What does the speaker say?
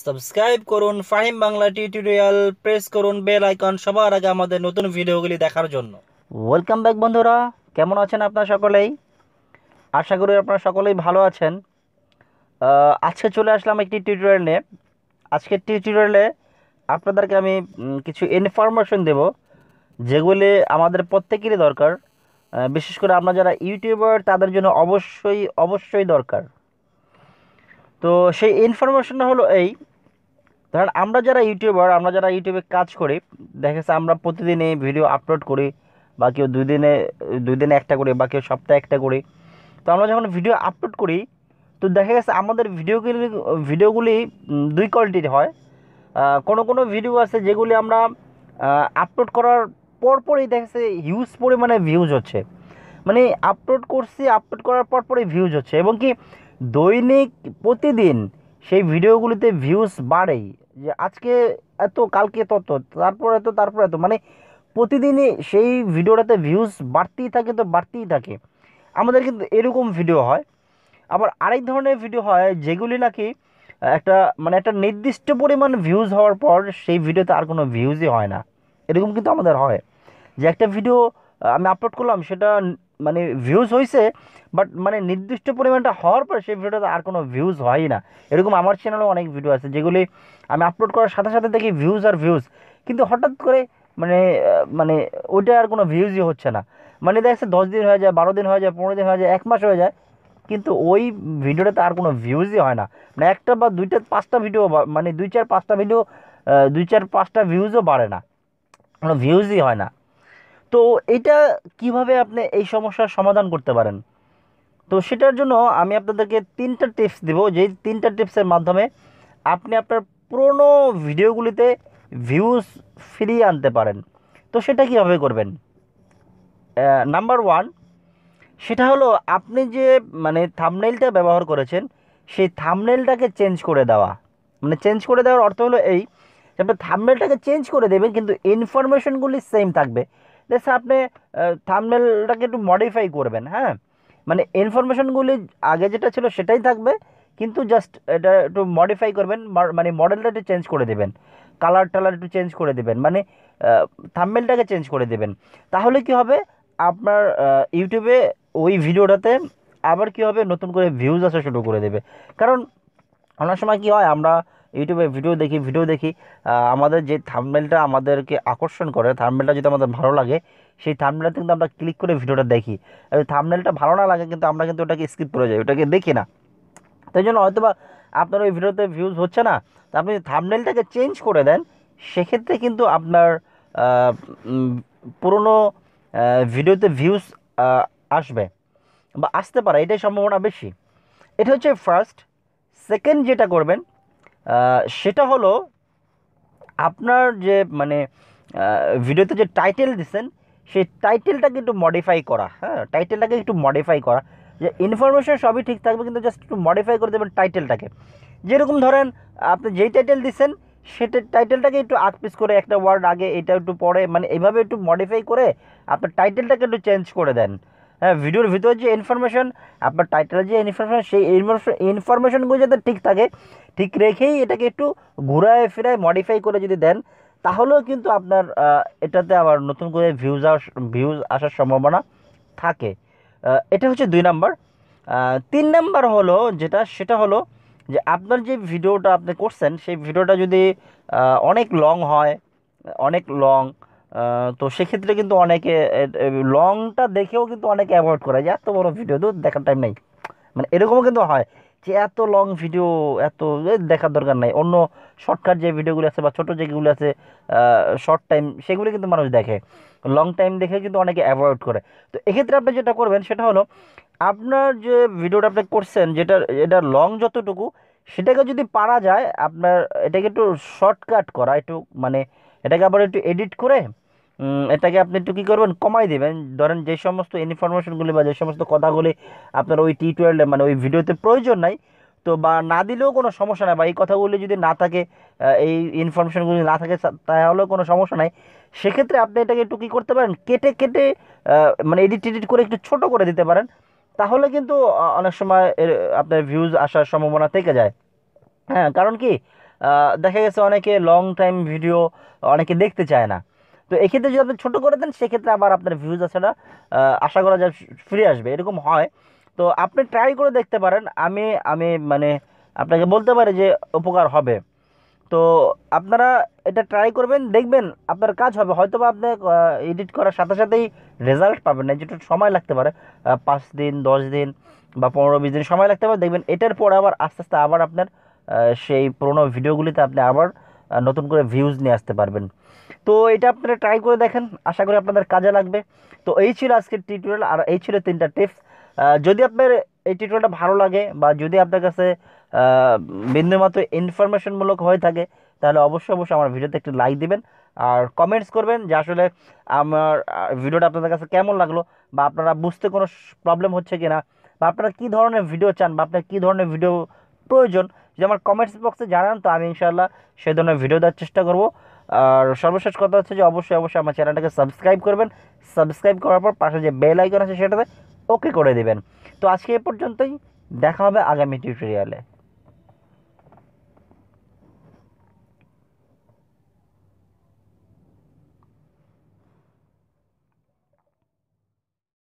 Subscribe করুন Fahim Bangla tutorial, press করুন bell icon সবার আগে আমাদের নতুন ভিডিওগুলি দেখার জন্য। ওয়েলকাম ব্যাক বন্ধুরা, কেমন আছেন আপনারা সকলেই? আশা করি আপনারা সকলেই ভালো আছেন। আজকে চলে আসলাম একটি টিউটোরিয়াল নিয়ে। আজকের টিউটোরিয়ালে আপনাদেরকে আমি কিছু ইনফরমেশন দেব যেগুলি আমাদের প্রত্যেকেরই দরকার। বিশেষ করে আমরা যারা ইউটিউবার তাদের জন্য অবশ্যই অবশ্যই দরকার। তো সেই ইনফরমেশনটা হলো এই, ধরেন আমরা যারা ইউটিউবার, আমরা যারা ইউটিউবে কাজ করি, দেখা যাচ্ছে আমরা প্রতিদিনই ভিডিও আপলোড করি, বা কেউ দুই দিনে একটা করি, বা কেউ সপ্তাহে একটা করি। তো আমরা যখন ভিডিও আপলোড করি, তো দেখা গেছে আমাদের ভিডিওগুলি দুই কোয়ালিটির হয়। কোনো কোনো ভিডিও আছে যেগুলি আমরা আপলোড করার পরপরই দেখা যাচ্ছে হিউজ পরিমাণে ভিউজ হচ্ছে। মানে আপলোড করার পরপরই ভিউজ হচ্ছে, এবং কি দৈনিক প্রতিদিন সেই ভিডিওগুলিতে ভিউজ বাড়েই, যে আজকে এত, কালকে তত, তারপর এত, মানে প্রতিদিনই সেই ভিডিওটাতে ভিউজ বাড়তেই থাকে, তো বাড়তেই থাকে। আমাদের কিন্তু এরকম ভিডিও হয়। আবার আরেক ধরনের ভিডিও হয় যেগুলি নাকি একটা মানে একটা নির্দিষ্ট পরিমাণ ভিউজ হওয়ার পর সেই ভিডিওতে আর কোনো ভিউজই হয় না। এরকম কিন্তু আমাদের হয় যে একটা ভিডিও আমি আপলোড করলাম, সেটা মানে ভিউজ হয়েছে, বাট মানে নির্দিষ্ট পরিমাণটা হওয়ার পর সেই ভিডিওতে আর কোনো ভিউজ হয়ই না। এরকম আমার চ্যানেলেও অনেক ভিডিও আছে যেগুলি আমি আপলোড করার সাথে সাথে দেখি ভিউজ আর ভিউজ, কিন্তু হঠাৎ করে মানে মানে ওইটা আর কোনো ভিউজই হচ্ছে না। মানে দেখছে 10 দিন হয়ে যায়, 12 দিন হয়ে যায়, 15 দিন হয়ে যায়, 1 মাস হয়ে যায়, কিন্তু ওই ভিডিওটাতে আর কোনো ভিউজই হয় না। মানে একটা বা দুইটা পাঁচটা ভিডিও, মানে 2 4 5টা ভিডিও, 2 4 5টা ভিউজও বাড়ে না, কোনো ভিউজই হয় না। তো এটা কিভাবে আপনি এই সমস্যার সমাধান করতে পারেন? তো সেটার জন্য আমি আপনাদেরকে 3টা টিপস দেব, যেই 3টা টিপসের মাধ্যমে আপনি আপনার পুরনো ভিডিওগুলিতে ভিউজ ফিরিয়ে আনতে পারেন। তো সেটা কীভাবে করবেন? নাম্বার 1, সেটা হলো আপনি যে মানে থাম্বনেইলটা ব্যবহার করেছেন, সেই থাম্বনেইলটাকে চেঞ্জ করে দেওয়া। মানে চেঞ্জ করে দেওয়ার অর্থ হলো এই, যে আপনি থাম্বনেইলটাকে চেঞ্জ করে দেবেন কিন্তু ইনফরমেশনগুলি সেম থাকবে। জাস্ট আপনি থাম্বনেইলটাকে একটু মডিফাই করবেন, হ্যাঁ, মানে ইনফরমেশনগুলি আগে যেটা ছিল সেটাই থাকবে, কিন্তু জাস্ট এটা একটু মডিফাই করবেন, মানে মডেলটা একটু চেঞ্জ করে দেবেন, কালার টালার একটু চেঞ্জ করে দেবেন, মানে থাম্বনেইলটাকে চেঞ্জ করে দেবেন। তাহলে কি হবে, আপনার ইউটিউবে ওই ভিডিওটাতে আবার কী হবে, নতুন করে ভিউজ আসা শুরু করে দেবে। কারণ অনেক সময় কী হয়, আমরা ইউটিউবে ভিডিও দেখি, আমাদের যে থাম্বনেইলটা আমাদেরকে আকর্ষণ করে, থাম্বনেইলটা যদি আমাদের ভালো লাগে, সেই থাম্বনেইলটা কিন্তু আমরা ক্লিক করে ভিডিওটা দেখি। আর থাম্বনেইলটা ভালো না লাগে কিন্তু আমরা কিন্তু ওটাকে স্কিপ করে যাই, ওটাকে দেখি না। তাই জন্য হয়তো বা আপনার ওই ভিডিওতে ভিউজ হচ্ছে না, তা আপনি থাম্বনেইলটাকে চেঞ্জ করে দেন, সেক্ষেত্রে কিন্তু আপনার উম, পুরনো ভিডিওতে ভিউজ আসবে বা আসতে পারে, এটাই সম্ভাবনা বেশি। এটা হচ্ছে ফার্স্ট। সেকেন্ড যেটা করবেন, সেটা হলো আপনার যে মানে ভিডিওতে যে টাইটেল দিচ্ছেন, সেই টাইটেলটাকে একটু মডিফাই করা। হ্যাঁ, টাইটেলটাকে একটু মডিফাই করা, যে ইনফরমেশন সবই ঠিক থাকবে, কিন্তু জাস্ট একটু মডিফাই করে দেবেন টাইটেলটাকে। যেরকম ধরেন আপনি যেই টাইটেল দিচ্ছেন, সেটা টাইটেলটাকে একটু আগ পিস করে, একটা ওয়ার্ড আগে, এটা একটু পরে, মানে এইভাবে একটু মডিফাই করে আপনার টাইটেলটাকে একটু চেঞ্জ করে দেন। হ্যাঁ, ভিডিওর ভিতরে যে ইনফরমেশন, আপনার টাইটেলের যে ইনফরমেশন, সেই ইনফরমেশনগুলো যাতে ঠিক থাকে, ঠিক রেখেই এটাকে একটু ঘুরায় ফিরায় মডিফাই করে যদি দেন, তাহলেও কিন্তু আপনার এটাতে আবার নতুন করে ভিউজ আসার সম্ভাবনা থাকে। এটা হচ্ছে 2 নাম্বার। 3 নাম্বার হলো যেটা, সেটা হলো যে আপনার যে ভিডিওটা আপনি করছেন, সেই ভিডিওটা যদি অনেক লং হয়, অনেক লং, তো সেক্ষেত্রে কিন্তু অনেকে লংটা দেখেও কিন্তু অনেকে অ্যাভয়েড করে, যে এত বড় ভিডিও তো দেখার টাইম নেই। মানে এরকমও কিন্তু হয় যে এত লং ভিডিও, এত দেখার দরকার নাই, অন্য শর্টকাট যে ভিডিওগুলো আছে বা ছোটো যেগুলো আছে শর্ট টাইম, সেগুলো কিন্তু মানুষ দেখে। লং টাইম দেখে কিন্তু অনেকে অ্যাভয়েড করে। তো এক্ষেত্রে আপনি যেটা করবেন সেটা হলো, আপনার যে ভিডিওটা আপনি করছেন, এটা লং যতটুকু, সেটাকে যদি পারা যায় আপনার এটাকে একটু শর্টকাট করা, একটু মানে এটাকে আবার একটু এডিট করে এটাকে আপনি একটু কী করবেন, কমাই দেবেন। ধরেন যে সমস্ত ইনফরমেশনগুলি বা যে সমস্ত কথাগুলি আপনার ওই টিউটোরিয়ালে মানে ওই ভিডিওতে প্রয়োজন নাই, তো বা না দিলেও কোনো সমস্যা নাই, বা এই কথাগুলি যদি না থাকে, এই ইনফরমেশনগুলি না থাকে, তাহলেও কোনো সমস্যা নাই। সেক্ষেত্রে আপনি এটাকে একটু কী করতে পারেন, কেটে কেটে মানে এডিট করে একটু ছোট করে দিতে পারেন। তাহলে কিন্তু অনেক সময় আপনার ভিউজ আসার সম্ভাবনা থেকে যায়। হ্যাঁ, কারণ কি, দেখা গেছে অনেকে লং টাইম ভিডিও অনেকে দেখতে চায় না। তো এক্ষেত্রে যদি আপনি ছোটো করে দেন সেক্ষেত্রে আবার আপনার ভিউজ আছে না আশা করা যায় ফিরে আসবে, এরকম হয়। তো আপনি ট্রাই করে দেখতে পারেন, আমি আমি মানে আপনাকে বলতে পারি যে উপকার হবে। তো আপনারা এটা ট্রাই করবেন, দেখবেন আপনার কাজ হবে। হয়তো বা আপনি এডিট করার সাথে সাথেই রেজাল্ট পাবেন না, যেটা সময় লাগতে পারে, 5 দিন 10 দিন বা 15-20 দিন সময় লাগতে পারে। দেখবেন এটার পর আবার আস্তে আস্তে আবার আপনার সেই পুরোনো ভিডিওগুলিতে আপনি আবার নতুন করে ভিউজ নিয়ে আসতে পারবেন। তো এটা আপনারা ট্রাই করে দেখেন, আশা করি আপনাদের কাজে লাগবে। তো এই ছিল আজকের টিউটোরিয়াল, আর এই ছিল 3টা টিপস। যদি আপনার এই টিউটোরিয়ালটা ভালো লাগে বা যদি আপনার কাছে বিন্দুমাত্র ইনফরমেশনমূলক হয়ে থাকে, তাহলে অবশ্যই অবশ্যই আমার ভিডিওতে একটু লাইক দিবেন আর কমেন্টস করবেন যে আসলে আমার ভিডিওটা আপনাদের কাছে কেমন লাগলো, বা আপনারা বুঝতে কোনো প্রবলেম হচ্ছে কি না, বা আপনারা কী ধরনের ভিডিও চান, বা আপনার কী ধরনের ভিডিও প্রয়োজন, যদি আমার কমেন্টস বক্সে জানান তো আমি ইনশাআল্লাহ সেই ধরনের ভিডিও দেওয়ার চেষ্টা করব। আর সর্বশেষ কথা হচ্ছে যে অবশ্যই অবশ্যই আমার চ্যানেলটাকে সাবস্ক্রাইব করবেন। সাবস্ক্রাইব করার পর পাশে যে বেল আইকন আছে সেটাতে ওকে করে দিবেন। তো আজকে এ পর্যন্তই, দেখা হবে আগামী টিউটোরিয়ালে।